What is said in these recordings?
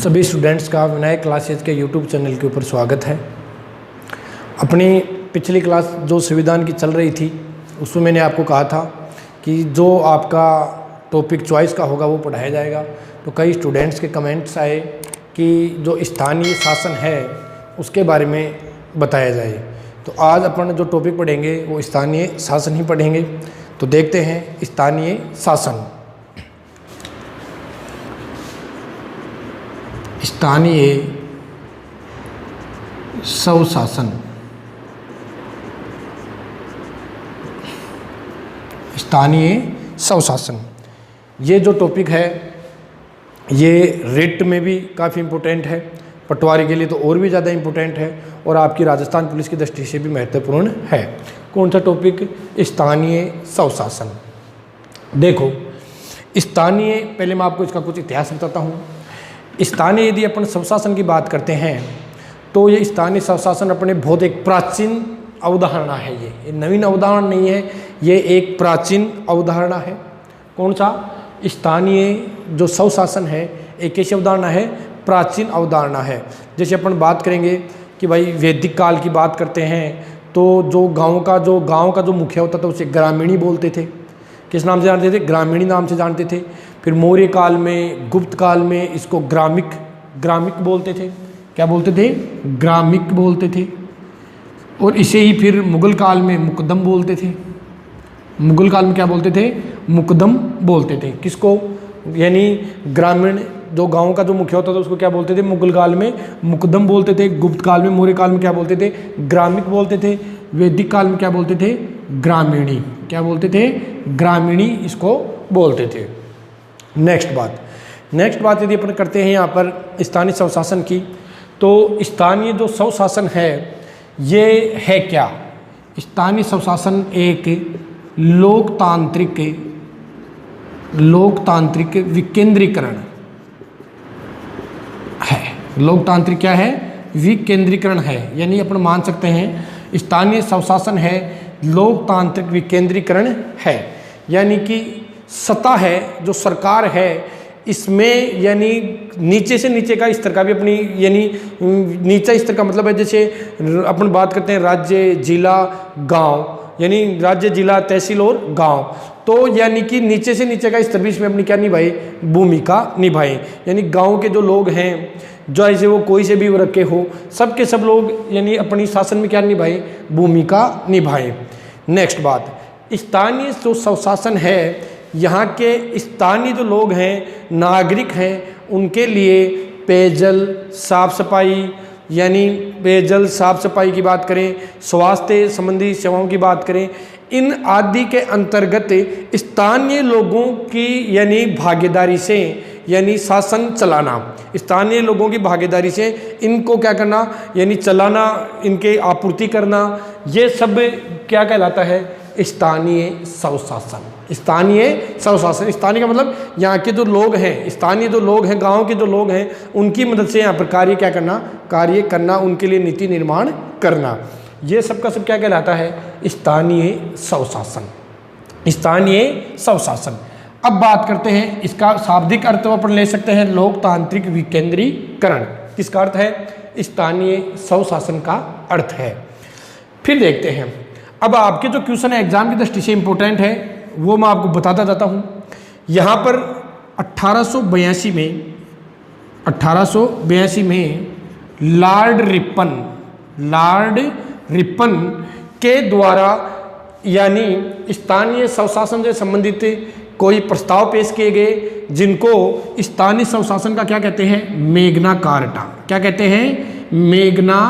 सभी स्टूडेंट्स का विनायक क्लासेज के यूट्यूब चैनल के ऊपर स्वागत है। अपनी पिछली क्लास जो संविधान की चल रही थी उसमें मैंने आपको कहा था कि जो आपका टॉपिक चॉइस का होगा वो पढ़ाया जाएगा। तो कई स्टूडेंट्स के कमेंट्स आए कि जो स्थानीय शासन है उसके बारे में बताया जाए। तो आज अपन जो टॉपिक पढ़ेंगे वो स्थानीय शासन ही पढ़ेंगे। तो देखते हैं स्थानीय शासन। स्थानीय स्वशासन। स्थानीय स्वशासन ये जो टॉपिक है ये रिट में भी काफ़ी इम्पोर्टेंट है, पटवारी के लिए तो और भी ज़्यादा इम्पोर्टेंट है और आपकी राजस्थान पुलिस की दृष्टि से भी महत्वपूर्ण है। कौन सा टॉपिक? स्थानीय स्वशासन। देखो स्थानीय, पहले मैं आपको इसका कुछ इतिहास बताता हूँ। स्थानीय यदि अपन स्वशासन की बात करते हैं तो ये स्थानीय स्वशासन अपने बहुत एक प्राचीन अवधारणा है। ये नवीन अवधारणा नहीं है, ये एक प्राचीन अवधारणा है। कौन सा? स्थानीय जो स्वशासन है एक कैसी अवधारणा है? प्राचीन अवधारणा है। जैसे अपन बात करेंगे कि भाई वैदिक काल की बात करते हैं तो जो गांव का जो मुखिया होता था उसे ग्रामीणी बोलते थे। किस नाम से जानते थे? ग्रामीणी नाम से जानते थे। फिर मौर्य काल में, गुप्त काल में इसको ग्रामिक बोलते थे। क्या बोलते थे? ग्रामिक बोलते थे। और इसे ही फिर मुगल काल में मुकदम बोलते थे। मुगल काल में क्या बोलते थे? मुकदम बोलते थे। किसको? यानी ग्रामीण जो गांव का जो मुखिया होता था उसको क्या बोलते थे? मुगल काल में मुकदम बोलते थे। गुप्त काल में, मौर्य काल में क्या बोलते थे? ग्रामिक बोलते थे। वैदिक काल में क्या बोलते थे? ग्रामीणी। क्या बोलते थे? ग्रामीणी इसको बोलते थे। नेक्स्ट बात यदि अपन करते हैं यहाँ पर स्थानीय स्वशासन की, तो स्थानीय जो स्वशासन है ये है क्या? स्थानीय स्वशासन एक लोकतांत्रिक विकेंद्रीकरण है। लोकतांत्रिक क्या है? विकेंद्रीकरण है। यानी अपन मान सकते हैं स्थानीय स्वशासन है लोकतांत्रिक विकेंद्रीकरण है। यानी कि सत्ता है जो सरकार है इसमें, यानी नीचे से नीचे का स्तर का भी अपनी, यानी नीचा स्तर का मतलब है जैसे अपन बात करते हैं राज्य, जिला, गांव, यानी राज्य, जिला, तहसील और गांव। तो यानी कि नीचे से नीचे का स्तर भी इसमें अपनी क्या निभाए? भूमिका निभाए। यानी गांव के जो लोग हैं, जो ऐसे वो कोई से भी रखे हो, सब के सब लोग यानी अपनी शासन में क्या निभाए? भूमिका निभाए। नेक्स्ट बात, स्थानीय जो स्वशासन है, यहाँ के स्थानीय जो लोग हैं, नागरिक हैं, उनके लिए पेयजल, साफ सफाई, यानी पेयजल, साफ सफाई की बात करें, स्वास्थ्य संबंधी सेवाओं की बात करें, इन आदि के अंतर्गत स्थानीय लोगों की यानी भागीदारी से, यानी शासन चलाना, स्थानीय लोगों की भागीदारी से इनको क्या करना? यानी चलाना, इनके आपूर्ति करना, ये सब क्या कहलाता है? स्थानीय स्वशासन। स्थानीय स्वशासन, स्थानीय का मतलब यहाँ के जो लोग हैं, स्थानीय जो लोग हैं, गांव के जो लोग हैं, उनकी मदद से यहाँ पर कार्य करना, उनके लिए नीति निर्माण करना, ये सब का सब क्या कहलाता है? स्थानीय स्वशासन। स्थानीय स्वशासन। अब बात करते हैं इसका शाब्दिक अर्थ अपन ले सकते हैं लोकतांत्रिक विकेंद्रीकरण। किसका अर्थ है? स्थानीय स्वशासन का अर्थ है। फिर देखते हैं, अब आपके जो क्वेश्चन है एग्जाम की दृष्टि से इंपॉर्टेंट है वो मैं आपको बताता जाता हूँ। यहाँ पर 1882 में लॉर्ड रिपन के द्वारा यानी स्थानीय स्वशासन से संबंधित कोई प्रस्ताव पेश किए गए, जिनको स्थानीय स्वशासन का क्या कहते हैं? मेग्ना कार्टा। क्या कहते हैं? मेग्ना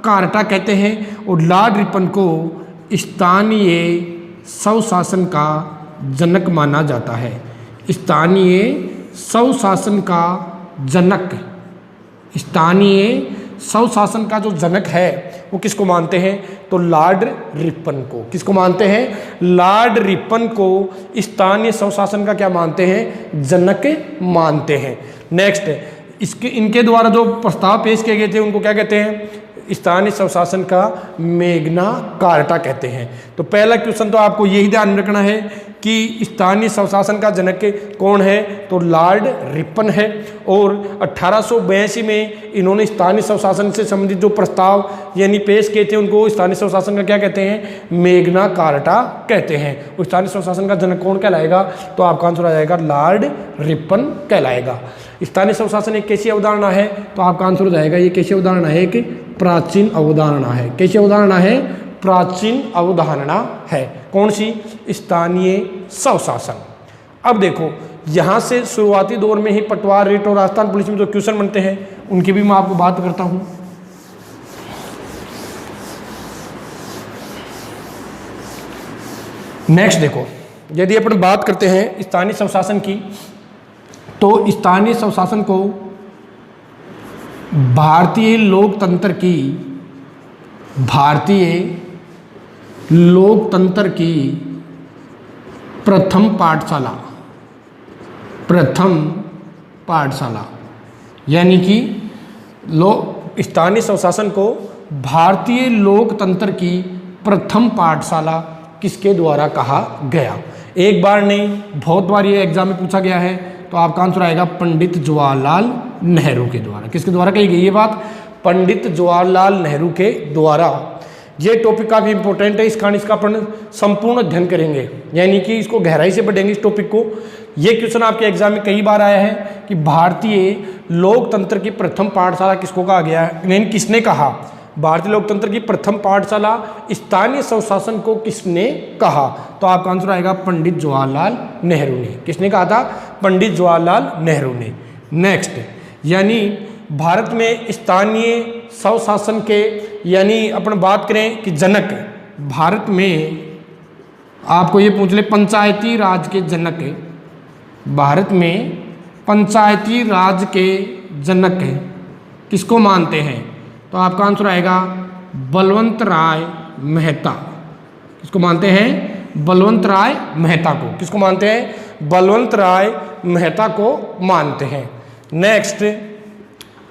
कार्टा कहते हैं। और लॉर्ड रिपन को स्थानीय स्वशासन का जनक माना जाता है। स्थानीय स्वशासन का जनक, स्थानीय स्वशासन का जो जनक है वो किसको मानते हैं? तो लॉर्ड रिपन को। किसको मानते हैं? लॉर्ड रिपन को स्थानीय स्वशासन का क्या मानते हैं? जनक मानते हैं। नेक्स्ट, इनके द्वारा जो प्रस्ताव पेश किए गए थे उनको क्या कहते हैं? स्थानीय स्वशासन का मैग्ना कार्टा कहते हैं। तो पहला क्वेश्चन तो आपको यही ध्यान रखना है कि स्थानीय स्वशासन का जनक कौन है, तो लॉर्ड रिपन है। और 1882 में इन्होंने स्थानीय स्वशासन से संबंधित जो प्रस्ताव यानी पेश किए थे उनको स्थानीय स्वशासन का क्या कहते हैं, मैग्ना कार्टा कहते हैं। और स्थानीय स्वशासन का जनक कौन कहलाएगा, तो आपका आंसर आ जाएगा लॉर्ड रिपन कहलाएगा। स्थानीय स्वशासन एक कैसी अवधारणा है, तो आपका आंसर हो जाएगा ये कैसी अवधारणा है, एक प्राचीन अवधारणा है। कैसी अवधारणा है, प्राचीन अवधारणा है। कौन सी, स्थानीय स्वशासन। अब देखो यहाँ से शुरुआती दौर में ही पटवार रेट और राजस्थान पुलिस में जो क्वेश्चन बनते हैं उनकी भी मैं आपको बात करता हूँ। नेक्स्ट देखो, यदि अपन बात करते हैं स्थानीय स्वशासन की, तो स्थानीय स्वशासन को भारतीय लोकतंत्र की प्रथम पाठशाला यानी कि स्थानीय स्वशासन को भारतीय लोकतंत्र की प्रथम पाठशाला किसके द्वारा कहा गया। एक बार नहीं, बहुत बार ये एग्जाम में पूछा गया है। तो आपका आंसर आएगा पंडित जवाहरलाल नेहरू के द्वारा। किसके द्वारा कही गई ये बात, पंडित जवाहरलाल नेहरू के द्वारा। ये टॉपिक काफ़ी इंपॉर्टेंट है, इसका अपन संपूर्ण अध्ययन करेंगे, यानी कि इसको गहराई से पढ़ेंगे इस टॉपिक को। ये क्वेश्चन आपके एग्जाम में कई बार आया है कि भारतीय लोकतंत्र की प्रथम पाठशाला किसको कहा गया है, नहीं किसने कहा, भारतीय लोकतंत्र की प्रथम पाठशाला स्थानीय स्वशासन को किसने कहा। तो आपका आंसर आएगा पंडित जवाहरलाल नेहरू ने। किसने कहा था, पंडित जवाहरलाल नेहरू ने। नेक्स्ट, यानी भारत में स्थानीय स्वशासन के, यानी अपन बात करें कि जनक, भारत में आपको ये पूछ ले पंचायती राज के जनक, भारत में पंचायती राज के जनक किसको मानते हैं, तो आपका आंसर आएगा बलवंत राय मेहता। किसको मानते हैं, बलवंत राय मेहता को। किसको मानते हैं, बलवंत राय मेहता को मानते हैं। नेक्स्ट,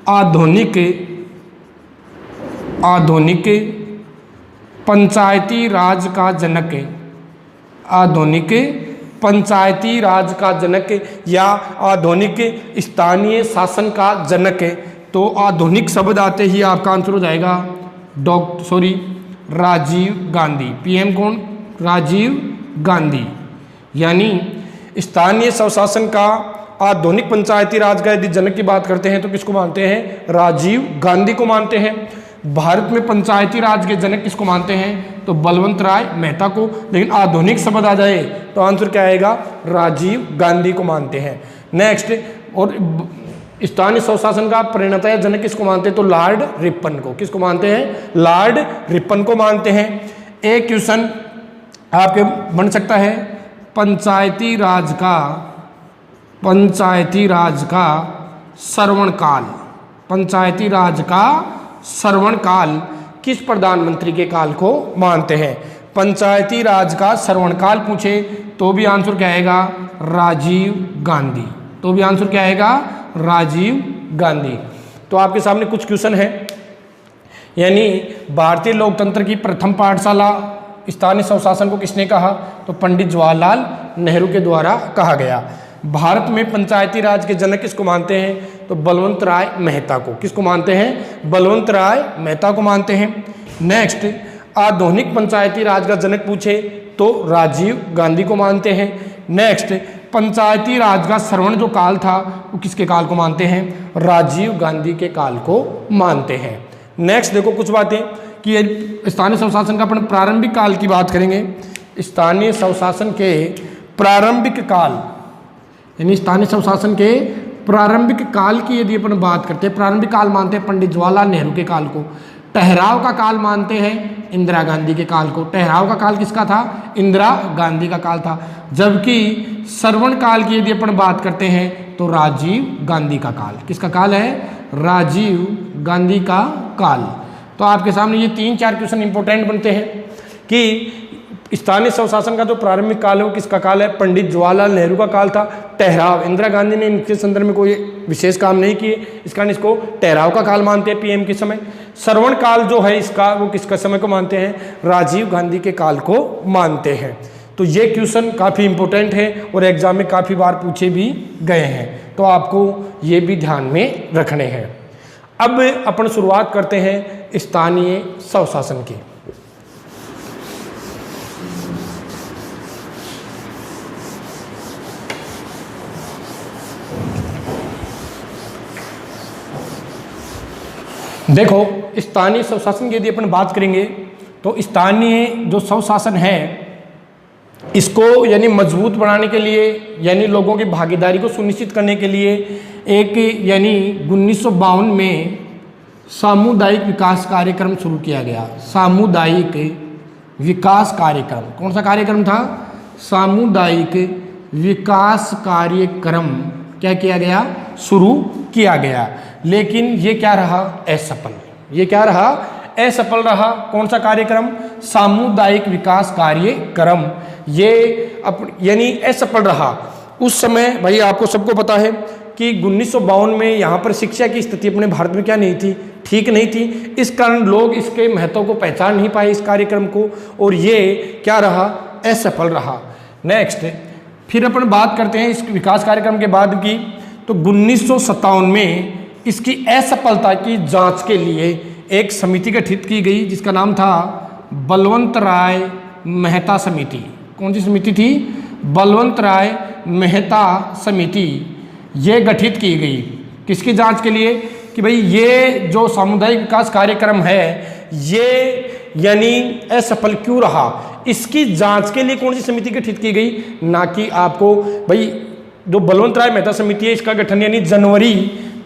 आधुनिक पंचायती राज का जनक, आधुनिक पंचायती राज का जनक या आधुनिक स्थानीय शासन का जनक, तो आधुनिक शब्द आते ही आपका आंसर हो जाएगा राजीव गांधी। पीएम कौन, राजीव गांधी। यानी स्थानीय स्वशासन का, आधुनिक पंचायती राज का यदि जनक की बात करते हैं तो किसको मानते हैं, राजीव गांधी को मानते हैं। भारत में पंचायती राज के जनक किसको मानते हैं, तो बलवंत राय मेहता को। लेकिन आधुनिक शब्द आ जाए तो आंसर क्या आएगा, राजीव गांधी को मानते हैं। नेक्स्ट, और स्थानीय स्वशासन का प्रणेता जनक किसको मानते हैं, तो लॉर्ड रिपन को। किसको मानते हैं, लॉर्ड रिपन को मानते हैं। एक क्वेश्चन आपके बन सकता है, पंचायती राज का श्रवण काल किस प्रधानमंत्री के काल को मानते हैं। पंचायती राज का श्रवण काल पूछे तो भी आंसर क्या आएगा, राजीव गांधी। तो भी आंसर क्या आएगा, राजीव गांधी। तो आपके सामने कुछ क्वेश्चन है, यानी भारतीय लोकतंत्र की प्रथम पाठशाला स्थानीय स्वशासन को किसने कहा, तो पंडित जवाहरलाल नेहरू के द्वारा कहा गया। भारत में पंचायती राज के जनक किसको मानते हैं, तो बलवंत राय मेहता को। किसको मानते हैं, बलवंत राय मेहता को मानते हैं। नेक्स्ट, आधुनिक पंचायती राज का जनक पूछे तो राजीव गांधी को मानते हैं। नेक्स्ट, पंचायती राज का श्रवण जो काल था वो किसके काल को मानते हैं, राजीव गांधी के काल को मानते हैं। नेक्स्ट देखो कुछ बातें कि स्थानीय स्वशासन का अपन प्रारंभिक काल की बात करेंगे। स्थानीय स्वशासन के प्रारंभिक काल, यानी स्थानीय स्वशासन के प्रारंभिक काल की यदि अपन बात करते हैं, प्रारंभिक काल मानते हैं पंडित जवाहरलाल नेहरू के काल को। ठहराव का काल मानते हैं इंदिरा गांधी के काल को। ठहराव का काल किसका था, इंदिरा गांधी का काल था। जबकि श्रवण काल की यदि अपन बात करते हैं तो राजीव गांधी का काल। किसका काल है, राजीव गांधी का काल। तो आपके सामने ये 3-4 क्वेश्चन इंपॉर्टेंट बनते हैं कि स्थानीय स्वशासन का जो प्रारंभिक काल है वो किसका काल है? पंडित जवाहरलाल नेहरू का काल था। ठहराव, इंदिरा गांधी ने इनके संदर्भ में कोई विशेष काम नहीं किए, इस कारण इसको ठहराव का काल मानते हैं पीएम के समय। श्रवण काल जो है इसका, वो किसका समय को मानते हैं? राजीव गांधी के काल को मानते हैं। तो ये क्वेश्चन काफ़ी इंपॉर्टेंट है और एग्जाम में काफ़ी बार पूछे भी गए हैं, तो आपको ये भी ध्यान में रखने हैं। अब अपन शुरुआत करते हैं स्थानीय स्वशासन की। देखो, स्थानीय स्वशासन की यदि अपन बात करेंगे तो स्थानीय जो स्वशासन है इसको यानी मजबूत बनाने के लिए, यानी लोगों की भागीदारी को सुनिश्चित करने के लिए एक यानी 1952 में सामुदायिक विकास कार्यक्रम शुरू किया गया। सामुदायिक विकास कार्यक्रम, कौन सा कार्यक्रम था? सामुदायिक विकास कार्यक्रम क्या किया गया? शुरू किया गया। लेकिन ये क्या रहा? असफल। ये क्या रहा? असफल रहा। कौन सा कार्यक्रम? सामुदायिक विकास कार्यक्रम। ये यानी असफल रहा। उस समय भाई आपको सबको पता है कि 1952 में यहाँ पर शिक्षा की स्थिति अपने भारत में क्या नहीं थी? ठीक नहीं थी। इस कारण लोग इसके महत्व को पहचान नहीं पाए इस कार्यक्रम को, और ये क्या रहा? असफल रहा। नेक्स्ट, फिर अपन बात करते हैं इस विकास कार्यक्रम के बाद की, तो 1957 में इसकी असफलता की जांच के लिए एक समिति गठित की गई जिसका नाम था बलवंत राय मेहता समिति। कौन सी समिति थी? बलवंत राय मेहता समिति। ये गठित की गई किसकी जांच के लिए? कि भाई ये जो सामुदायिक विकास कार्यक्रम है ये यानी असफल क्यों रहा, इसकी जांच के लिए कौन सी समिति गठित की गई? ना कि आपको भाई जो बलवंत राय मेहता समिति है इसका गठन यानी जनवरी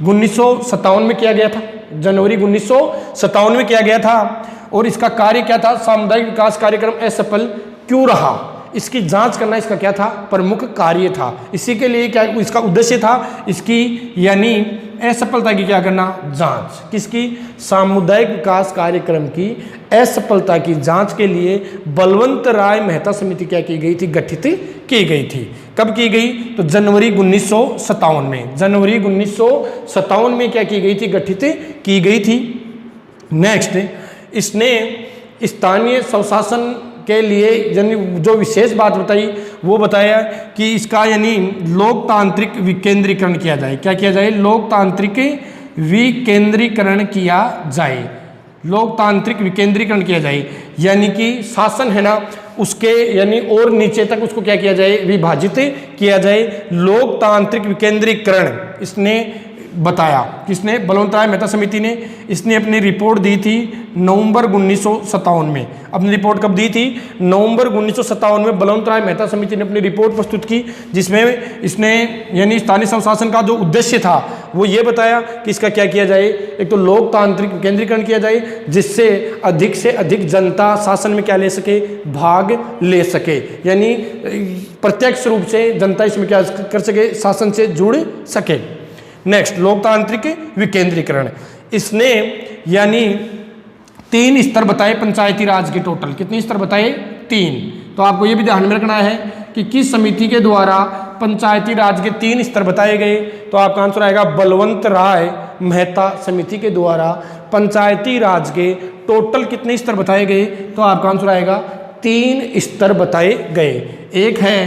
1957 में किया गया था। जनवरी 1957 में किया गया था। और इसका कार्य क्या था? सामुदायिक विकास कार्यक्रम असफल क्यों रहा, इसकी जांच करना इसका क्या था? प्रमुख कार्य था। इसी के लिए क्या इसका उद्देश्य था? इसकी यानी असफलता की क्या करना? जांच। किसकी? सामुदायिक विकास कार्यक्रम की असफलता की जांच के लिए बलवंत राय मेहता समिति क्या की गई थी? गठित की गई थी। कब की गई? तो जनवरी 1957 में। जनवरी 1957 में क्या की गई थी? गठित की गई थी। नेक्स्ट, इसने स्थानीय स्वशासन के लिए यानी जो विशेष बात बताई वो बताया कि इसका यानी लोकतांत्रिक विकेंद्रीकरण किया जाए। क्या किया जाए? लोकतांत्रिक विकेंद्रीकरण किया जाए। लोकतांत्रिक विकेंद्रीकरण किया जाए यानी कि शासन है ना उसके यानी और नीचे तक उसको क्या किया जाए? विभाजित किया जाए। लोकतांत्रिक विकेंद्रीकरण इसने बताया। किसने? बलवंत राय मेहता समिति ने। इसने अपनी रिपोर्ट दी थी नवंबर 1957 में। अपनी रिपोर्ट कब दी थी? नवंबर 1957 में बलवंत राय मेहता समिति ने अपनी रिपोर्ट प्रस्तुत की, जिसमें इसने यानी स्थानीय स्वशासन का जो उद्देश्य था वो ये बताया कि इसका क्या किया जाए? एक तो लोकतांत्रिक विकेंद्रीकरण किया जाए जिससे से अधिक जनता शासन में क्या ले सके? भाग ले सके। यानी प्रत्यक्ष रूप से जनता इसमें क्या कर सके? शासन से जुड़ सके। नेक्स्ट, लोकतांत्रिक विकेंद्रीकरण। इसने यानी 3 स्तर बताए पंचायती राज के। टोटल कितने स्तर बताए? 3। तो आपको ये भी ध्यान में रखना है कि किस समिति के द्वारा पंचायती राज के 3 स्तर बताए गए। तो आपका आंसर आएगा बलवंत राय मेहता समिति के द्वारा पंचायती राज के टोटल कितने स्तर बताए गए? तो आपका आंसर आएगा 3 स्तर बताए गए। एक है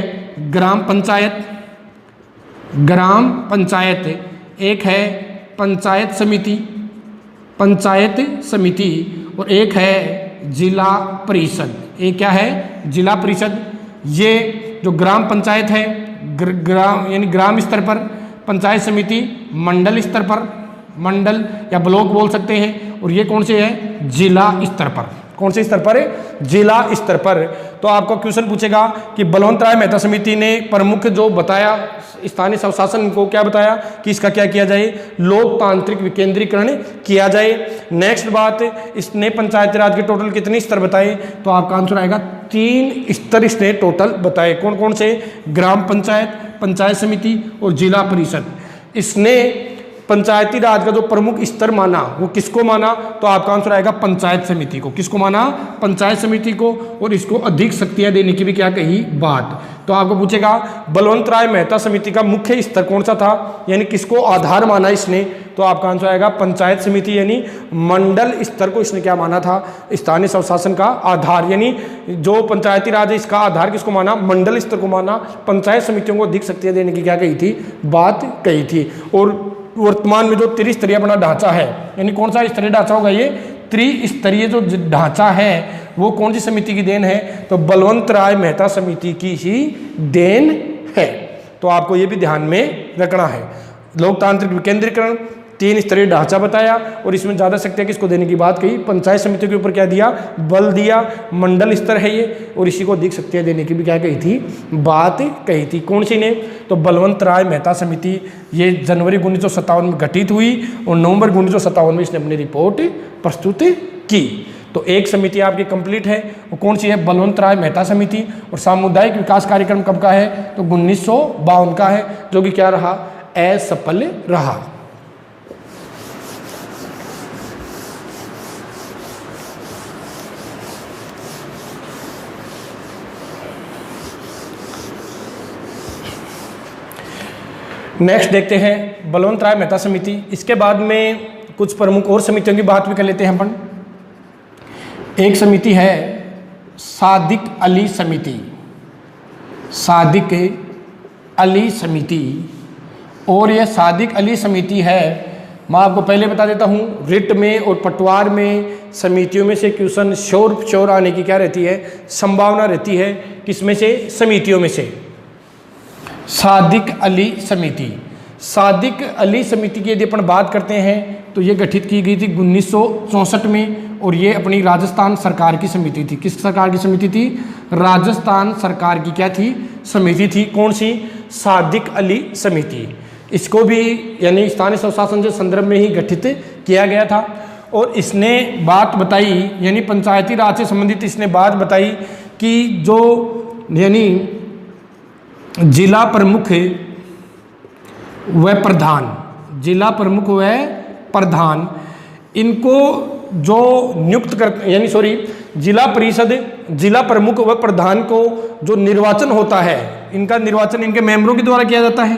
ग्राम पंचायत, एक है पंचायत समिति और एक है जिला परिषद। एक क्या है? जिला परिषद। ये जो ग्राम पंचायत है ग्राम यानी ग्राम स्तर पर, पंचायत समिति मंडल स्तर पर, मंडल या ब्लॉक बोल सकते हैं, और ये कौन से है? जिला स्तर पर। कौन से स्तर पर? जिला स्तर पर। तो आपको क्वेश्चन पूछेगा कि बलवंत राय मेहता समिति ने प्रमुख जो बताया स्थानीय स्वशासन को क्या बताया कि इसका क्या किया जाए? लोकतांत्रिक विकेंद्रीकरण किया जाए। नेक्स्ट बात, इसने पंचायती राज के टोटल कितने स्तर बताए? तो आपका आंसर आएगा 3 स्तर इसने टोटल बताए। कौन कौन से? ग्राम पंचायत, पंचायत समिति और जिला परिषद। इसने पंचायती राज का जो प्रमुख स्तर माना वो किसको माना, तो आपका आंसर आएगा पंचायत समिति को। किसको माना, पंचायत समिति को। और इसको अधिक शक्तियां देने की भी क्या कही बात। तो आपको पूछेगा बलवंत राय मेहता समिति का मुख्य स्तर कौन सा था, यानी किसको आधार माना इसने, तो आपका आंसर आएगा पंचायत समिति, यानी मंडल स्तर को इसने क्या माना था, स्थानीय स्वशासन का आधार। यानी जो पंचायती राज है इसका आधार किसको माना, मंडल स्तर को माना। पंचायत समितियों को अधिक शक्तियां देने की क्या कही थी बात कही थी। और वर्तमान में जो त्रिस्तरीय अपना ढांचा है, यानी कौन सा स्तरीय ढांचा होगा, ये त्रिस्तरीय जो ढांचा है वो कौन सी समिति की देन है, तो बलवंत राय मेहता समिति की ही देन है। तो आपको ये भी ध्यान में रखना है। लोकतांत्रिक विकेंद्रीकरण, 3 स्तरीय ढांचा बताया और इसमें ज़्यादा शक्तियाँ किसको देने की बात कही, पंचायत समिति के ऊपर क्या दिया, बल दिया। मंडल स्तर है ये, और इसी को अधिक शक्तियाँ देने की भी क्या कही थी बात कही थी। कौन सी ने, तो बलवंत राय मेहता समिति। ये जनवरी 1957 में गठित हुई और नवंबर 1957 में इसने अपनी रिपोर्ट प्रस्तुत की। तो एक समिति आपकी कंप्लीट है, वो कौन सी है, बलवंत राय मेहता समिति। और सामुदायिक विकास कार्यक्रम कब का है, तो 1952 का है, जो कि क्या रहा, असफल रहा। नेक्स्ट देखते हैं बलवंत राय मेहता समिति। इसके बाद में कुछ प्रमुख और समितियों की बात भी कर लेते हैं अपन। एक समिति है सादिक अली समिति, सादिक अली समिति। और यह सादिक अली समिति है, मैं आपको पहले बता देता हूँ, रिट में और पटवार में समितियों में से क्वेश्चन श्योर आने की क्या रहती है, संभावना रहती है। किसमें से, समितियों में से। सादिक अली समिति, सादिक अली समिति की यदि अपन बात करते हैं तो ये गठित की गई थी 1964 में, और ये अपनी राजस्थान सरकार की समिति थी। किस सरकार की समिति थी, राजस्थान सरकार की क्या थी, समिति थी। कौन सी, सादिक अली समिति। इसको भी यानी स्थानीय स्वशासन के संदर्भ में ही गठित किया गया था। और इसने बात बताई, यानी पंचायती राज से संबंधित इसने बात बताई कि जो यानी जिला प्रमुख व प्रधान, जिला प्रमुख व प्रधान, इनको जो नियुक्त कर, यानी जिला परिषद, जिला प्रमुख व प्रधान को जो निर्वाचन होता है, इनका निर्वाचन इनके मेंबरों के द्वारा किया जाता है।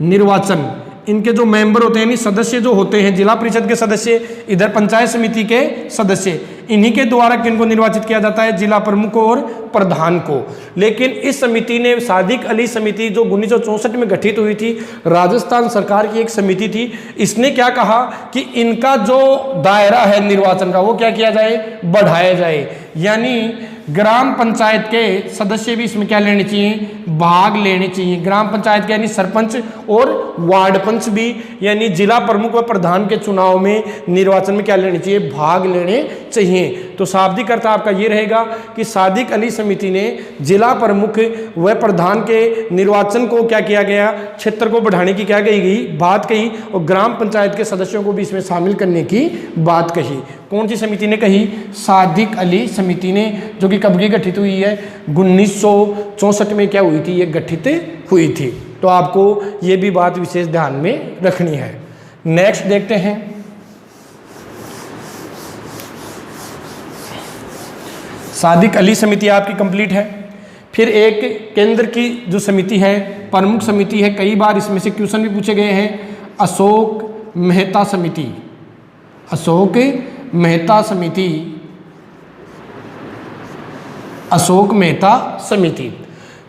निर्वाचन इनके जो मेंबर होते हैं, यानी सदस्य जो होते हैं, जिला परिषद के सदस्य, इधर पंचायत समिति के सदस्य, इन्हीं के द्वारा किनको निर्वाचित किया जाता है, जिला प्रमुख और प्रधान को। लेकिन इस समिति ने, सादिक अली समिति जो 1964 में गठित हुई थी, राजस्थान सरकार की एक समिति थी, इसने क्या कहा कि इनका जो दायरा है निर्वाचन का वो क्या किया जाए, बढ़ाया जाए। यानी ग्राम पंचायत के सदस्य भी इसमें क्या लेने चाहिए, भाग लेने चाहिए। ग्राम पंचायत के यानी सरपंच और वार्ड पंच भी, यानी जिला प्रमुख व प्रधान के चुनाव में, निर्वाचन में क्या लेने चाहिए, भाग लेने चाहिए। तो शाब्दिक अर्थ आपका ये रहेगा कि सादिक अली समिति ने जिला प्रमुख व प्रधान के निर्वाचन को क्या किया गया, क्षेत्र को बढ़ाने की क्या कही गई, बात कही, और ग्राम पंचायत के सदस्यों को भी इसमें शामिल करने की बात कही। कौन सी समिति ने कही, सादिक अली समिति ने, जो कि कब की गठित हुई है, 1964 में क्या हुई थी, ये गठित हुई थी। तो आपको ये भी बात विशेष ध्यान में रखनी है। नेक्स्ट देखते हैं, सादिक अली समिति आपकी कंप्लीट है। फिर एक केंद्र की जो समिति है, प्रमुख समिति है, कई बार इसमें से क्वेश्चन भी पूछे गए हैं, अशोक मेहता समिति। अशोक मेहता समिति, अशोक मेहता समिति।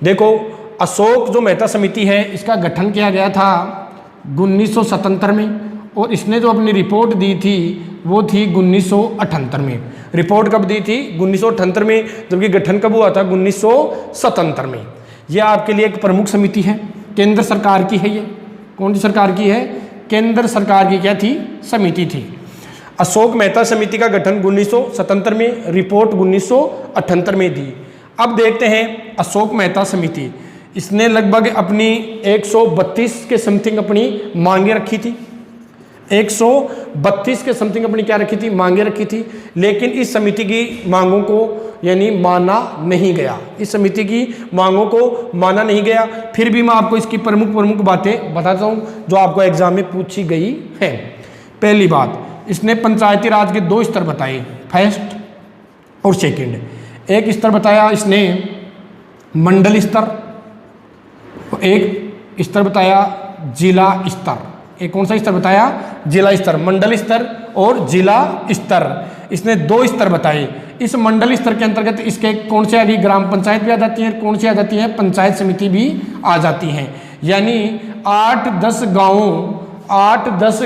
देखो अशोक जो मेहता समिति है, इसका गठन किया गया था 1977 में, और इसने जो अपनी रिपोर्ट दी थी वो थी 1978 में। रिपोर्ट कब दी थी, 1978 में, जबकि गठन कब हुआ था, 1977 में। यह आपके लिए एक प्रमुख समिति है, केंद्र सरकार की है। ये कौन सी सरकार की है, केंद्र सरकार की क्या थी, समिति थी। अशोक मेहता समिति का गठन 1977 में, रिपोर्ट 1978 में दी। अब देखते हैं अशोक मेहता समिति, इसने लगभग अपनी 132 के समथिंग अपनी मांगे रखी थी। 132 के समथिंग अपनी क्या रखी थी, मांगे रखी थी, लेकिन इस समिति की मांगों को यानी माना नहीं गया, इस समिति की मांगों को माना नहीं गया। फिर भी मैं आपको इसकी प्रमुख बातें बताता हूँ जो आपको एग्जाम में पूछी गई है। पहली बात, इसने पंचायती राज के 2 स्तर बताए, फर्स्ट और सेकंड। एक स्तर बताया इसने मंडल स्तर, एक स्तर बताया जिला स्तर। एक कौन सा स्तर बताया, जिला स्तर। मंडल स्तर और जिला स्तर, इसने 2 स्तर बताए। इस मंडल स्तर के अंतर्गत इसके कौन से आ गई, ग्राम पंचायत भी आ जाती है, कौन सी आ जाती है, पंचायत समिति भी आ जाती हैं। यानी 8-10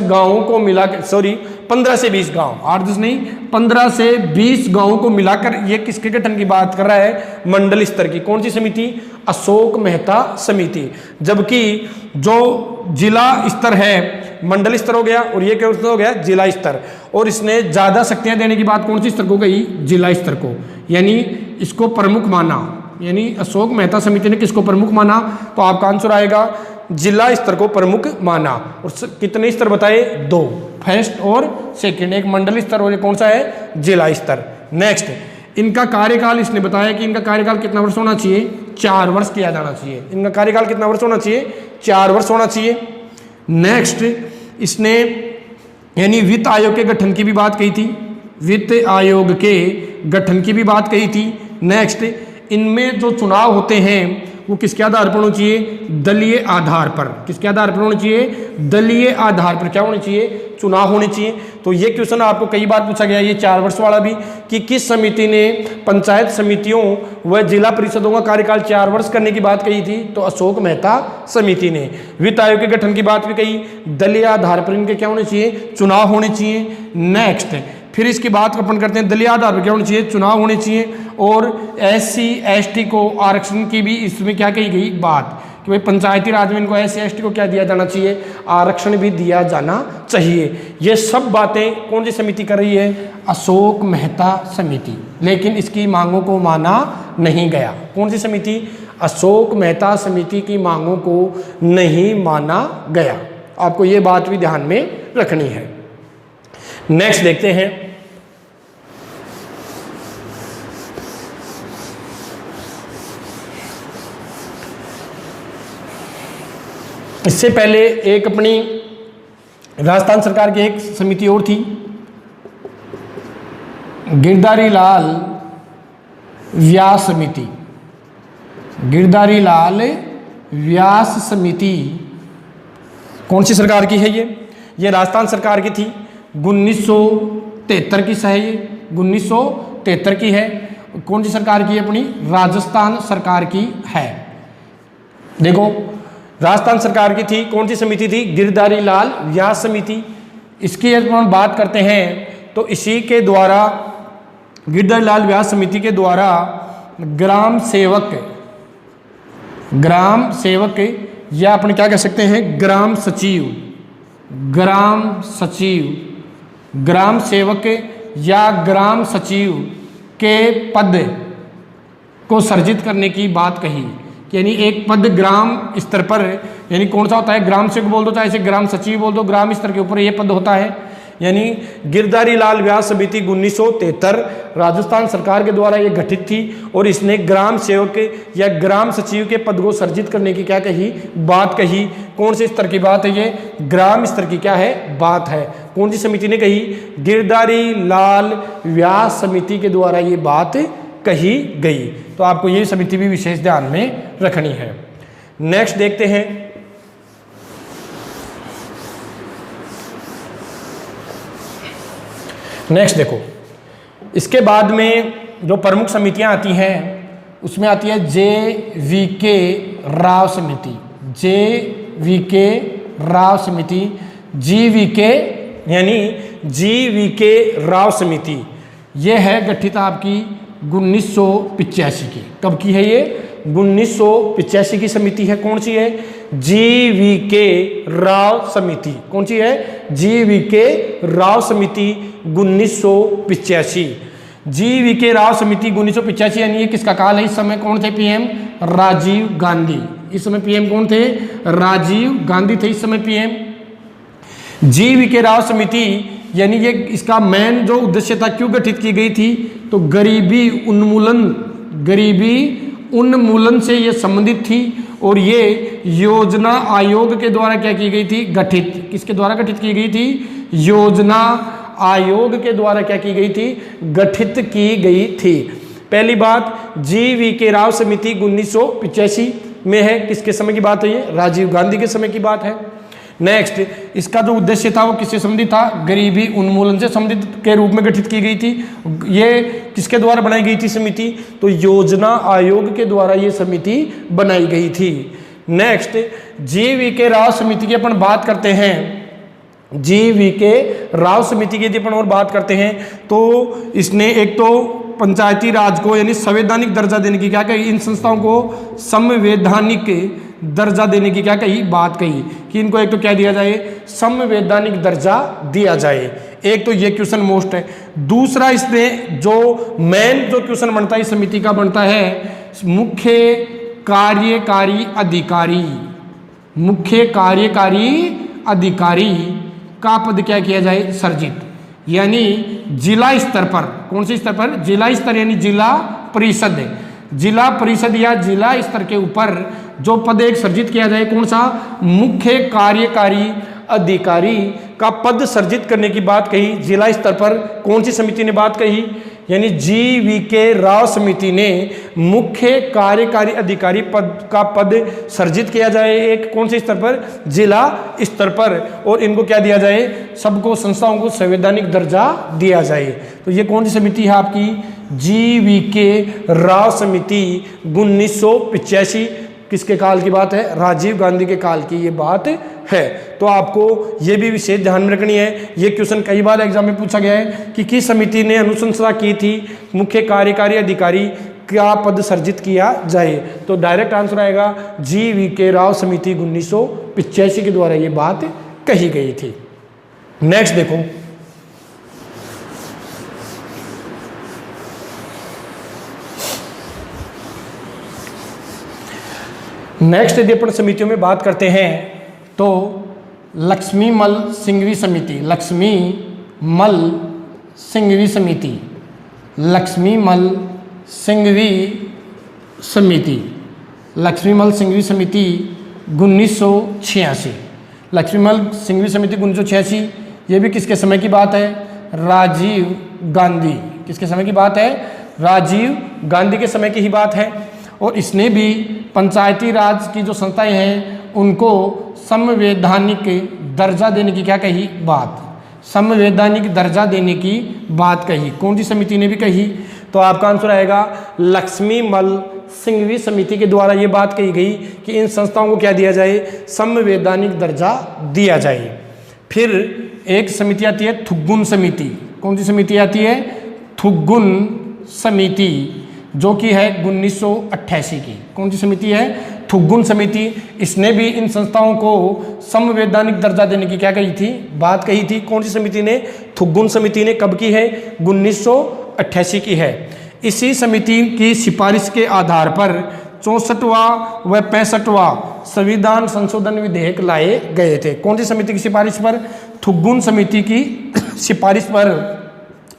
गाँवों को मिलाकर, सॉरी 15 से 20 गांव, 8-10 नहीं 15 से 20 गांवों को मिलाकर ये किसके गठन की बात कर रहा है, मंडल स्तर की। कौन सी समिति, अशोक मेहता समिति। जबकि जो जिला स्तर है, मंडल स्तर हो गया और ये क्या हो गया, जिला स्तर। और इसने ज्यादा शक्तियां देने की बात कौन सी स्तर को गई, जिला स्तर को। यानी इसको प्रमुख माना, यानी अशोक मेहता समिति ने किसको प्रमुख माना, तो आपका आंसर आएगा जिला स्तर को प्रमुख माना। और कितने स्तर बताए, 2, फर्स्ट और सेकंड, एक मंडल स्तर और कौन सा है, जिला स्तर। नेक्स्ट, इनका कार्यकाल इसने बताया कि इनका कार्यकाल कितना वर्ष होना चाहिए, 4 वर्ष किया जाना चाहिए। इनका कार्यकाल कितना वर्ष होना चाहिए, 4 वर्ष होना चाहिए। नेक्स्ट, इसने यानी वित्त आयोग के गठन की भी बात कही थी, वित्त आयोग के गठन की भी बात कही थी। नेक्स्ट, इनमें जो चुनाव होते हैं वो किसके आधार पर होना चाहिए, दलीय आधार पर। किसके आधार पर होना चाहिए, दलीय आधार पर क्या होना चाहिए, चुनाव होने चाहिए। तो ये क्वेश्चन आपको कई बार पूछा गया, ये 4 वर्ष वाला भी, कि किस समिति ने पंचायत समितियों व जिला परिषदों का कार्यकाल 4 वर्ष करने की बात कही थी, तो अशोक मेहता समिति ने। वित्त आयोग के गठन की बात भी कही, दलीय आधार पर इनके क्या होने चाहिए, चुनाव होने चाहिए। नेक्स्ट, फिर इसकी बात अपन करते हैं, दलीय आधार पर क्या होना चाहिए, चुनाव होने चाहिए। और SC ST को आरक्षण की भी इसमें क्या कही गई बात, कि भाई पंचायती राज में इनको SC ST को क्या दिया जाना चाहिए, आरक्षण भी दिया जाना चाहिए। ये सब बातें कौन सी समिति कर रही है, अशोक मेहता समिति। लेकिन इसकी मांगों को माना नहीं गया। कौन सी समिति, अशोक मेहता समिति की मांगों को नहीं माना गया। आपको ये बात भी ध्यान में रखनी है। नेक्स्ट देखते हैं, इससे पहले एक अपनी राजस्थान सरकार की एक समिति और थी, गिरधारी लाल व्यास समिति। गिरधारी लाल व्यास समिति कौन सी सरकार की है, ये राजस्थान सरकार की थी, 1973 की है, ये 1973 की है। कौन सी सरकार की है, अपनी राजस्थान सरकार की है। देखो, राजस्थान सरकार की थी, कौन सी समिति थी, गिरधारी लाल व्यास समिति। इसकी यदि हम बात करते हैं तो इसी के द्वारा, गिरधारी लाल व्यास समिति के द्वारा ग्राम सेवक या अपन क्या कह सकते हैं, ग्राम सेवक या ग्राम सचिव के पद को सर्जित करने की बात कही। यानी एक पद ग्राम स्तर पर, यानी कौन सा होता है, ग्राम सेवक बोल दो, चाहे इसे ग्राम सचिव बोल दो, ग्राम स्तर के ऊपर ये पद होता है। यानी गिरधारी लाल व्यास समिति 1973 राजस्थान सरकार के द्वारा ये गठित थी और इसने ग्राम सेवक या ग्राम सचिव के पद को सर्जित करने की क्या कही, बात कही। कौन से स्तर की बात है, ये ग्राम स्तर की क्या है, बात है। कौन सी समिति ने कही, गिरधारी लाल व्यास समिति के द्वारा ये बात कही गई। तो आपको ये समिति भी विशेष ध्यान में रखनी है। नेक्स्ट देखते हैं, नेक्स्ट देखो, इसके बाद में जो प्रमुख समितियां आती हैं उसमें आती है JVK राव समिति। JVK राव समिति, GVK यानी GVK राव समिति, यह है गठित आपकी 1985 की। कब की है ये, 1985 की समिति है। कौन सी है, GVK राव समिति। कौन सी है, GVK राव समिति 1985। GVK राव समिति 1985, यानी ये किसका काल है, इस समय कौन थे PM, राजीव गांधी। इस समय PM कौन थे, राजीव गांधी थे इस समय PM। GVK राव समिति यानी ये इसका मेन जो उद्देश्य था, क्यों गठित की गई थी, तो गरीबी उन्मूलन से ये संबंधित थी। और ये योजना आयोग के द्वारा क्या की गई थी, गठित। किसके द्वारा गठित की गई थी, योजना आयोग के द्वारा क्या की गई थी, गठित की गई थी। पहली बात, GVK राव समिति 1985 में है। किसके समय की बात है ये, राजीव गांधी के समय की बात है। नेक्स्ट, इसका जो उद्देश्य था वो किससे संबंधित था, गरीबी उन्मूलन से संबंधित के रूप में गठित की गई थी। ये किसके द्वारा बनाई गई थी समिति, तो योजना आयोग के द्वारा ये समिति बनाई गई थी। नेक्स्ट, GVK राव समिति की अपन बात करते हैं, GVK राव समिति की यदि अपन और बात करते हैं तो इसने एक तो पंचायती राज को यानी संवैधानिक दर्जा देने की क्या कही, इन संस्थाओं को संवैधानिक दर्जा देने की क्या कही, बात कही कि इनको एक तो क्या दिया जाए, संवैधानिक दर्जा दिया जाए। एक तो ये क्वेश्चन मोस्ट है। दूसरा, इसने जो मेन जो क्वेश्चन बनता है इस समिति का बनता है, मुख्य कार्यकारी अधिकारी का पद क्या किया जाए, सर्जित। यानी जिला स्तर पर, कौन से स्तर पर, जिला स्तर यानी जिला परिषद या जिला स्तर के ऊपर जो पद एक सर्जित किया जाए, कौन सा, मुख्य कार्यकारी अधिकारी का पद सर्जित करने की बात कही जिला स्तर पर। कौन सी समिति ने बात कही, यानी GVK राव समिति ने मुख्य कार्यकारी अधिकारी पद का पद सर्जित किया जाए एक कौन से स्तर पर, जिला स्तर पर। और इनको क्या दिया जाए, सबको संस्थाओं को संवैधानिक दर्जा दिया जाए। तो ये कौन सी समिति है आपकी, GVK राव समिति 1985। किसके काल की बात है, राजीव गांधी के काल की ये बात है। तो आपको ये भी विशेष ध्यान में रखनी है। ये क्वेश्चन कई बार एग्जाम में पूछा गया है कि किस समिति ने अनुशंसा की थी मुख्य कार्यकारी अधिकारी क्या पद सर्जित किया जाए। तो डायरेक्ट आंसर आएगा GVK राव समिति 1985 के द्वारा ये बात कही गई थी। नेक्स्ट देखो, नेक्स्ट यदि अपन समितियों में बात करते हैं तो लक्ष्मीमल सिंघवी समिति, लक्ष्मीमल सिंघवी समिति 1986। लक्ष्मीमल सिंघवी समिति 1986, ये भी किसके समय की बात है, राजीव गांधी। किसके समय की बात है, राजीव गांधी के समय की ही बात है। और इसने भी पंचायती राज की जो संस्थाएं हैं उनको संवैधानिक दर्जा देने की क्या कही, बात, संवैधानिक दर्जा देने की बात कही। कौन सी समिति ने भी कही, तो आपका आंसर आएगा लक्ष्मीमल सिंघवी समिति के द्वारा ये बात कही गई कि इन संस्थाओं को क्या दिया जाए, संवैधानिक दर्जा दिया जाए। फिर एक समिति आती है थुगुन समिति। कौन सी समिति आती है, थुगुन समिति, जो कि है 1988 की। कौन सी समिति है, थुगुन समिति। इसने भी इन संस्थाओं को संवैधानिक दर्जा देने की क्या कही थी, बात कही थी। कौन सी समिति ने, थुगुन समिति ने कब की है, 1988 की है। इसी समिति की सिफारिश के आधार पर 64वां व 65वां संविधान संशोधन विधेयक लाए गए थे। कौन सी समिति की सिफारिश पर, थुगुन समिति की सिफारिश पर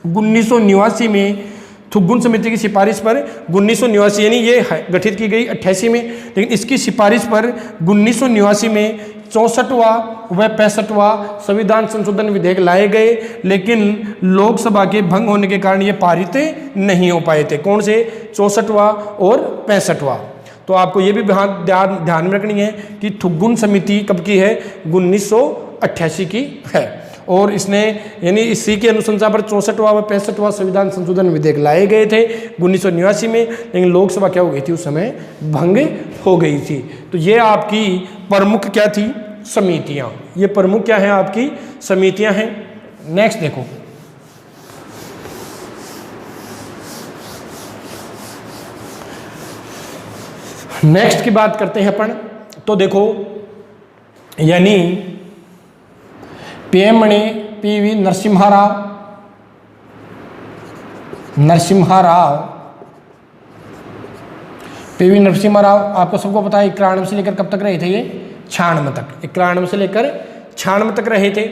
1989 में, थुगुन समिति की सिफारिश पर 1989 यानी ये गठित की गई 88 में, लेकिन इसकी सिफारिश पर 1989 में 64वां व 65वां संविधान संशोधन विधेयक लाए गए, लेकिन लोकसभा के भंग होने के कारण ये पारित नहीं हो पाए थे। कौन से, 64वां और 65वां। तो आपको ये भी ध्यान में रखनी है कि थुगुन समिति कब की है, 1988 की है। और इसने यानी इसी की अनुशंसा पर 64वां व 65वां संविधान संशोधन विधेयक लाए गए थे 1989 में, लेकिन लोकसभा क्या हो गई थी उस समय, भंग हो गई थी। तो ये आपकी प्रमुख क्या थी, समितियां। ये प्रमुख क्या है, आपकी समितियां हैं। नेक्स्ट देखो, नेक्स्ट की बात करते हैं अपन। तो देखो, यानी पेमणे PV नरसिम्हा राव PV नरसिम्हा राव आपको सबको पता है 91 से लेकर कब तक रहे थे ये, 96 तक। 91 से लेकर 96 तक रहे थे।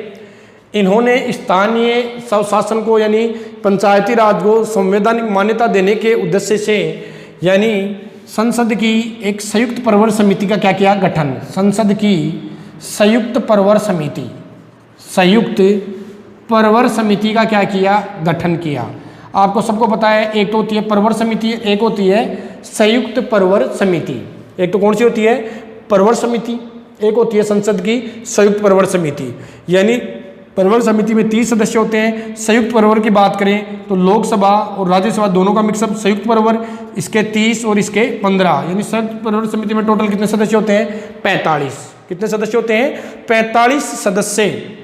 इन्होंने स्थानीय स्वशासन को यानी पंचायती राज को संवैधानिक मान्यता देने के उद्देश्य से यानी संसद की एक संयुक्त प्रवर समिति का क्या किया गठन। संसद की संयुक्त प्रवर समिति, संयुक्त प्रवर समिति का क्या किया गठन किया। आपको सबको पता है एक तो होती है प्रवर समिति, एक होती है संयुक्त प्रवर समिति। एक तो कौन सी होती है प्रवर समिति, एक होती है संसद की संयुक्त प्रवर समिति। यानी प्रवर समिति में 30 सदस्य होते हैं। संयुक्त प्रवर की बात करें तो लोकसभा और राज्यसभा दोनों का मिक्सअप संयुक्त प्रवर, इसके 30 और इसके 15। यानी संयुक्त प्रवर समिति में टोटल कितने सदस्य होते हैं 45। कितने सदस्य होते हैं 45 सदस्य,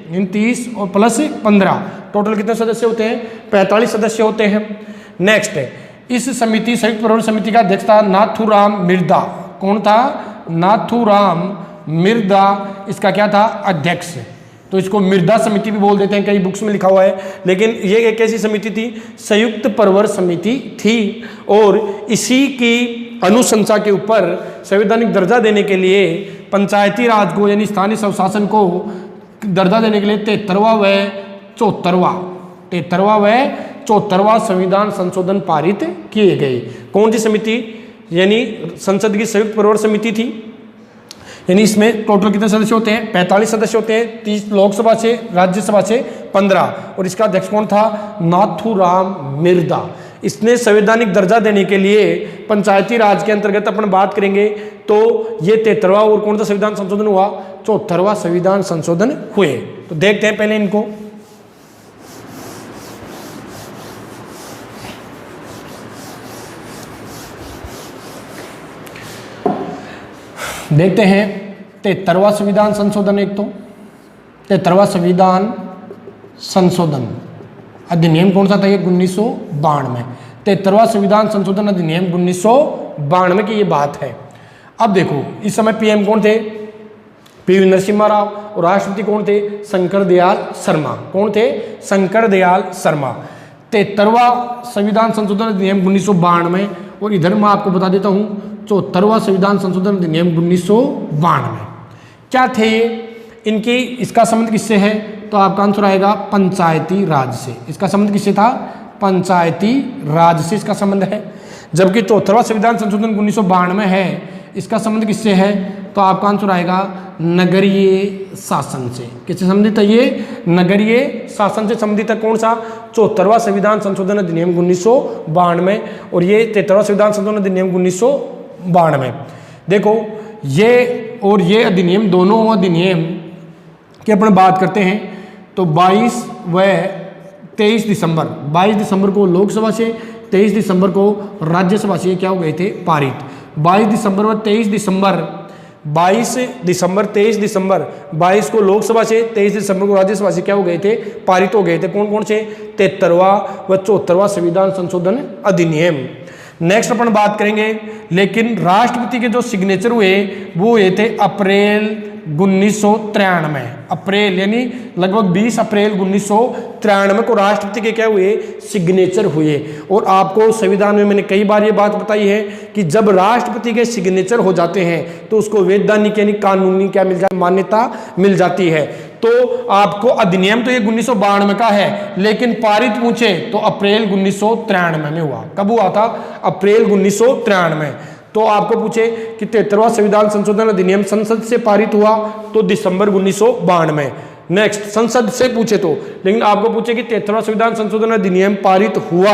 इन 30 और प्लस 15 टोटल कितने सदस्य होते हैं 45 सदस्य होते हैं। नेक्स्ट है इस समिति संयुक्त प्रवर समिति का अध्यक्ष था नाथूराम मिर्धा। कौन था नाथूराम मिर्धा, इसका क्या था अध्यक्ष। तो इसको मिर्धा समिति भी बोल देते हैं, कई बुक्स में लिखा हुआ है। लेकिन ये एक ऐसी समिति थी संयुक्त प्रवर समिति थी और इसी की अनुशंसा के ऊपर संवैधानिक दर्जा देने के लिए पंचायती राज को यानी स्थानीय स्वशासन को दर्जा देने के लिए 73वां व 74वां संविधान संशोधन पारित किए गए। कौन सी समिति, यानी संसद की संयुक्त प्रवर समिति थी। यानी इसमें टोटल कितने सदस्य होते हैं 45 सदस्य होते हैं, 30 लोकसभा से, राज्यसभा से 15। और इसका अध्यक्ष कौन था नाथूराम मिर्धा। इसने संवैधानिक दर्जा देने के लिए पंचायती राज के अंतर्गत अपन बात करेंगे तो ये 73वां और कौन सा संविधान संशोधन हुआ 74वां संविधान संशोधन हुए। तो देखते हैं पहले इनको। देखते हैं 73वां संविधान संशोधन। एक तो 73वां संविधान संशोधन अधिनियम कौन सा था ये 1992। 73वां संविधान संशोधन अधिनियम 1992 की ये बात है। अब देखो इस समय पीएम कौन थे पीवी नरसिम्हा राव और राष्ट्रपति कौन थे शंकर दयाल शर्मा। कौन थे शंकर दयाल शर्मा। 73वां संविधान संशोधन अधिनियम 1992 और इधर मैं आपको बता देता हूँ 74वां संविधान संशोधन अधिनियम 1992। क्या थे ये, इनकी इसका संबंध किससे है तो आपका आंसर आएगा पंचायती राज से। इसका संबंध किससे था पंचायती राज से इसका संबंध है। जबकि 74वां संविधान संशोधन 1992 है, इसका संबंध किससे है तो आपका आंसर आएगा नगरीय शासन से। किससे संबंधित है ये नगरीय शासन से संबंधित है। कौन सा 74वां संविधान संशोधन अधिनियम 1992 और ये 73वां संविधान संशोधन अधिनियम 1992। देखो ये और ये अधिनियम, दोनों अधिनियम की अपन बात करते हैं तो 22 व 23 दिसंबर 22 दिसंबर को लोकसभा से, 23 दिसंबर को राज्यसभा से क्या हो गए थे पारित। 22 दिसंबर व 23 दिसंबर 22 को लोकसभा से, 23 दिसंबर को राज्यसभा से क्या हो गए थे पारित हो गए थे। कौन कौन से 73वां व 74वां संविधान संशोधन अधिनियम। नेक्स्ट अपन बात करेंगे, लेकिन राष्ट्रपति के जो सिग्नेचर हुए वो हुए थे अप्रैल 1993। अप्रैल यानी लगभग 20 अप्रैल 1993 को राष्ट्रपति के क्या हुए सिग्नेचर हुए। और आपको संविधान में मैंने कई बार ये बात बताई है कि जब राष्ट्रपति के सिग्नेचर हो जाते हैं तो उसको वैधानिक यानी कानूनी क्या मिल जाती मान्यता मिल जाती है। तो आपको अधिनियम तो ये 1992 का है, लेकिन पारित पूछे तो अप्रैल 1993 में हुआ। कब हुआ था अप्रैल 1993। तो आपको पूछे कि 73वां संविधान संशोधन अधिनियम संसद से पारित हुआ तो दिसंबर 1992। नेक्स्ट संसद से पूछे तो, लेकिन आपको पूछे कि 73वां संविधान संशोधन अधिनियम पारित हुआ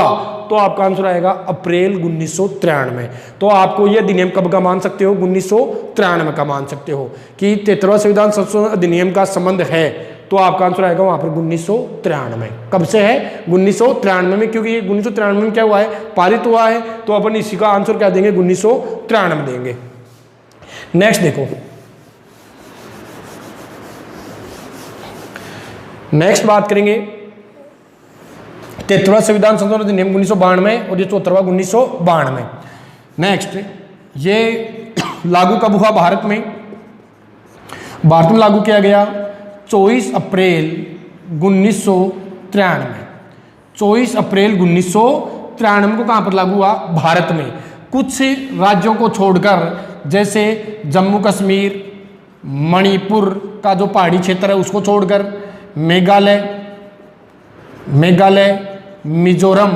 तो आपका आंसर आएगा अप्रैल 1993। तो आपको यह अधिनियम कब का मान सकते हो 1993 का मान सकते हो कि 73वां संविधान संशोधन अधिनियम का संबंध है। तो आपका आंसर आएगा वहां पर 1993। कब से है 1993 में, क्योंकि 1993 में क्या हुआ है पारित हुआ है। तो अपन इसी का आंसर क्या देंगे 1993 देंगे। नेक्स्ट देखो, नेक्स्ट बात करेंगे 73वां संविधान संशोधन अधिनियम 1992 और ये 74वां 1992। नेक्स्ट ये लागू कब हुआ भारत में लागू किया गया 24 अप्रैल 1993। 24 अप्रैल 1993 को कहाँ पर लागू हुआ भारत में। कुछ राज्यों को छोड़कर जैसे जम्मू कश्मीर, मणिपुर का जो पहाड़ी क्षेत्र है उसको छोड़कर, मेघालय, मिजोरम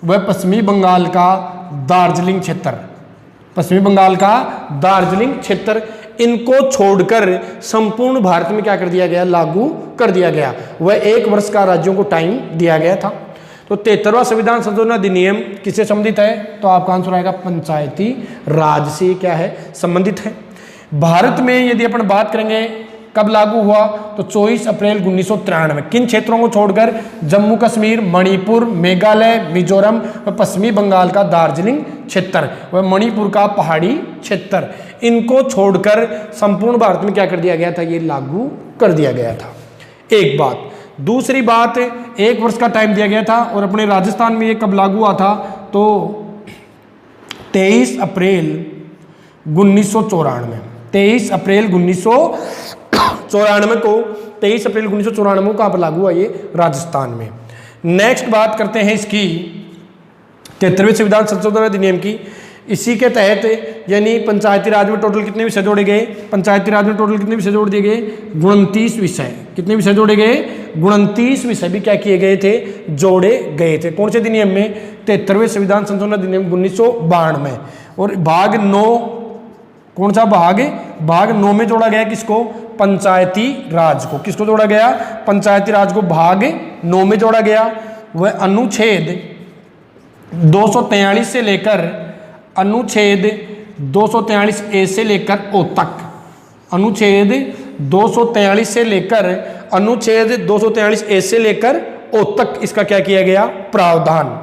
व पश्चिमी बंगाल का दार्जिलिंग क्षेत्र, पश्चिमी बंगाल का दार्जिलिंग क्षेत्र, इनको छोड़कर संपूर्ण भारत में क्या कर दिया गया, लागू कर दिया गया। वह 1 वर्ष का राज्यों को टाइम दिया गया था। तो 73वां संविधान संशोधन अधिनियम किससे संबंधित है, तो आपका आंसर आएगा पंचायती राज से क्या है, संबंधित है। भारत में यदि अपन बात करेंगे कब लागू हुआ, तो 24 अप्रैल 1993। किन क्षेत्रों को छोड़कर, जम्मू कश्मीर, मणिपुर, मेघालय, मिजोरम व पश्चिमी बंगाल का दार्जिलिंग क्षेत्र व मणिपुर का पहाड़ी क्षेत्र, इनको छोड़कर संपूर्ण भारत में क्या कर दिया गया था, ये लागू कर दिया गया था। एक बात। दूसरी बात, 1 वर्ष का टाइम दिया गया था। और अपने राजस्थान में ये कब लागू हुआ था, तो 23 अप्रैल 1994, 23 अप्रैल 1994 को, 23 अप्रैल 1994 को कहाँ पर लागू हुआ, ये राजस्थान में। नेक्स्ट बात करते हैं इसकी 73वें संविधान संशोधन अधिनियम की। इसी के तहत यानी पंचायती राज में टोटल कितने विषय जोड़े गए, पंचायती राज में टोटल कितने विषय जोड़ दिए गए, 29 विषय। कितने विषय जोड़े गए, 29 विषय भी क्या किए गए थे, जोड़े गए थे। कौन से अधिनियम में, 73वें संविधान संशोधन अधिनियम 1992। और भाग 9, कौन सा भाग, भाग 9 में जोड़ा गया किसको, पंचायती राज को। किसको जोड़ा गया, पंचायती राज को भाग 9 में जोड़ा गया। वह अनुच्छेद 243 से लेकर, अनुच्छेद 243 ए से लेकर ओ तक, अनुच्छेद 243 से लेकर, अनुच्छेद 243 ए से लेकर ओ तक इसका क्या किया गया, प्रावधान,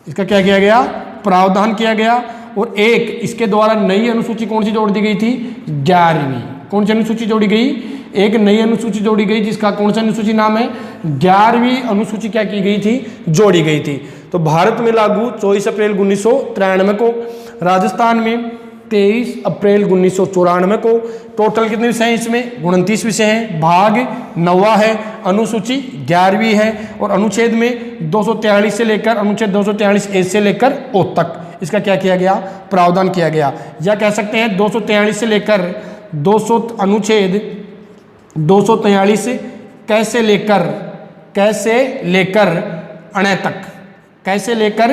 इसका क्या किया गया, प्रावधान किया गया। और एक इसके द्वारा नई अनुसूची कौन सी जोड़ दी गई थी, 11वीं। कौन सी अनुसूची जोड़ी गई, एक नई अनुसूची जोड़ी गई, जिसका कौन सा अनुसूची नाम है, 11वीं अनुसूची क्या की गई थी, जोड़ी गई थी। तो भारत में लागू 24 अप्रैल 1993 को, राजस्थान में 23 अप्रैल 1994 को। टोटल कितने विषय हैं इसमें, 29 विषय हैं। भाग 9वां है, अनुसूची 11वीं है। और अनुच्छेद में 243 से लेकर, अनुच्छेद 243 ए से लेकर ओ तक इसका क्या किया गया, प्रावधान किया गया। या कह सकते हैं 243 से लेकर 200, अनुच्छेद 243 कैसे लेकर, कैसे लेकर अणे तक, कैसे लेकर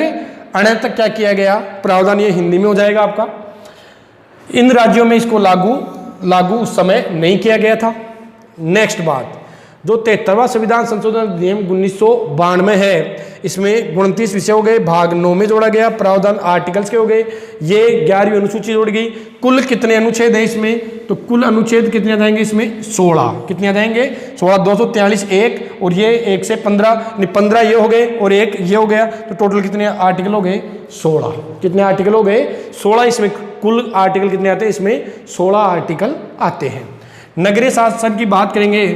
अणे तक क्या किया गया, प्रावधान। ये हिंदी में हो जाएगा आपका। इन राज्यों में इसको लागू उस समय नहीं किया गया था। नेक्स्ट बात, जो 73वां संविधान संशोधन अधिनियम 1992 है, इसमें 29 विषय हो गए, भाग 9 में जोड़ा गया, प्रावधान आर्टिकल्स के हो गए, ये 11वीं अनुसूची जोड़ गई। कुल कितने अनुच्छेद हैं इसमें, तो कुल अनुच्छेद कितने आ जाएंगे इसमें, 16। कितने आ जाएंगे, 16, 243 एक, और ये 1 से 15 ये हो गए, और एक ये हो गया। तो टोटल कितने आर्टिकल हो गए, 16। कितने आर्टिकल हो गए, 16। इसमें कुल आर्टिकल कितने आते हैं, इसमें 16 आर्टिकल आते हैं। नगरीय शासन की बात करेंगे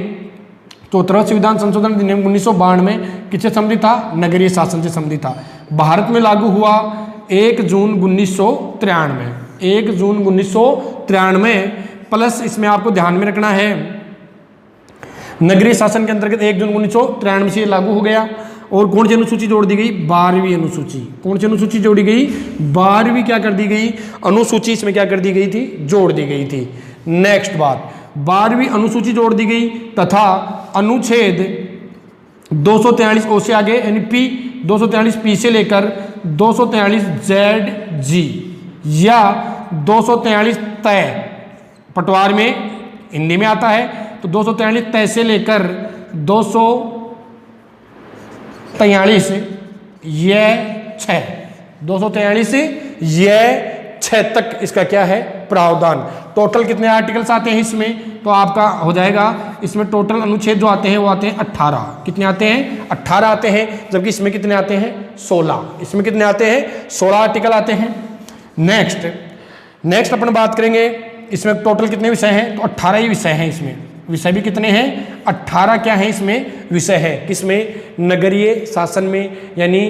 तो 73वां संविधान संशोधन अधिनियम 1992 किससे संबंधित था, नगरीय शासन से संबंधित था। भारत में लागू हुआ 1 जून 1993, 1 जून 1993। प्लस इसमें आपको ध्यान में रखना है, नगरीय शासन के अंतर्गत 1 जून 1993 से लागू हो गया। और कौन सी अनुसूची जोड़ दी गई, 12वीं अनुसूची। कौन सी अनुसूची जोड़ी गई, 12वीं क्या कर दी गई, अनुसूची इसमें क्या कर दी गई थी, जोड़ दी गई थी। नेक्स्ट बात, 12वीं अनुसूची जोड़ दी गई तथा अनुच्छेद 243 ओ से आगे यानी पी, 243 पी से लेकर 243 जेड जी या 243 तय, पटवार में हिंदी में आता है, तो 243 तय से लेकर 243 ये 6, 243 ये 6 तक इसका क्या है, प्रावधान। टोटल कितने आर्टिकल्स आते हैं इसमें, तो आपका हो जाएगा इसमें टोटल अनुच्छेद जो आते हैं वो आते हैं 18। कितने आते हैं, 18 आते हैं, जबकि इसमें कितने आते हैं, 16। इसमें कितने आते हैं, 16 आर्टिकल आते हैं। नेक्स्ट अपन बात करेंगे इसमें टोटल कितने विषय हैं, तो 18 ही विषय हैं। इसमें विषय भी कितने हैं, 18 क्या है इसमें विषय है। किसमें, नगरीय शासन में, यानी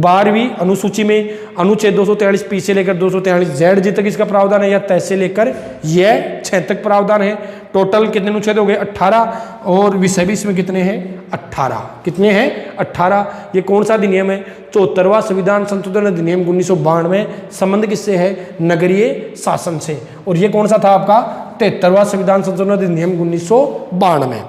12वीं अनुसूची में अनुच्छेद 243 पी से लेकर 243 जेड जी तक इसका प्रावधान है, या तय से लेकर यह 6 तक प्रावधान है। टोटल कितने अनुच्छेद हो गए, 18। और विषय भी इसमें कितने हैं, 18। कितने हैं, 18। ये कौन सा अधिनियम है, 74वां संविधान संशोधन अधिनियम 1992। संबंध किससे है, नगरीय शासन से। और ये कौन सा था आपका, 73वां संविधान संशोधन अधिनियम 1992।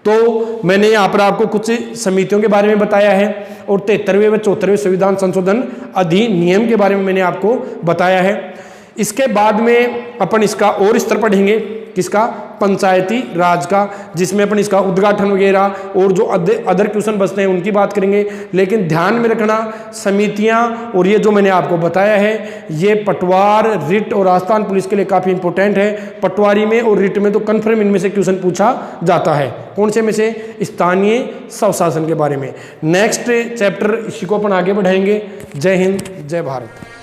तो मैंने यहाँ पर आपको कुछ समितियों के बारे में बताया है और 73वें व 74वें संविधान संशोधन अधिनियम के बारे में मैंने आपको बताया है। इसके बाद में अपन इसका और स्तर पढ़ेंगे, किसका, पंचायती राज का, जिसमें अपन इसका उद्घाटन वगैरह और जो अदर क्वेश्चन बचते हैं उनकी बात करेंगे। लेकिन ध्यान में रखना समितियां और ये जो मैंने आपको बताया है ये पटवार, रिट और राजस्थान पुलिस के लिए काफ़ी इंपॉर्टेंट है। पटवारी में और रिट में तो कन्फर्म इनमें से क्वेश्चन पूछा जाता है। कौन से में से, स्थानीय स्वशासन के बारे में। नेक्स्ट चैप्टर इसी को अपन आगे बढ़ाएंगे। जय हिंद, जय भारत।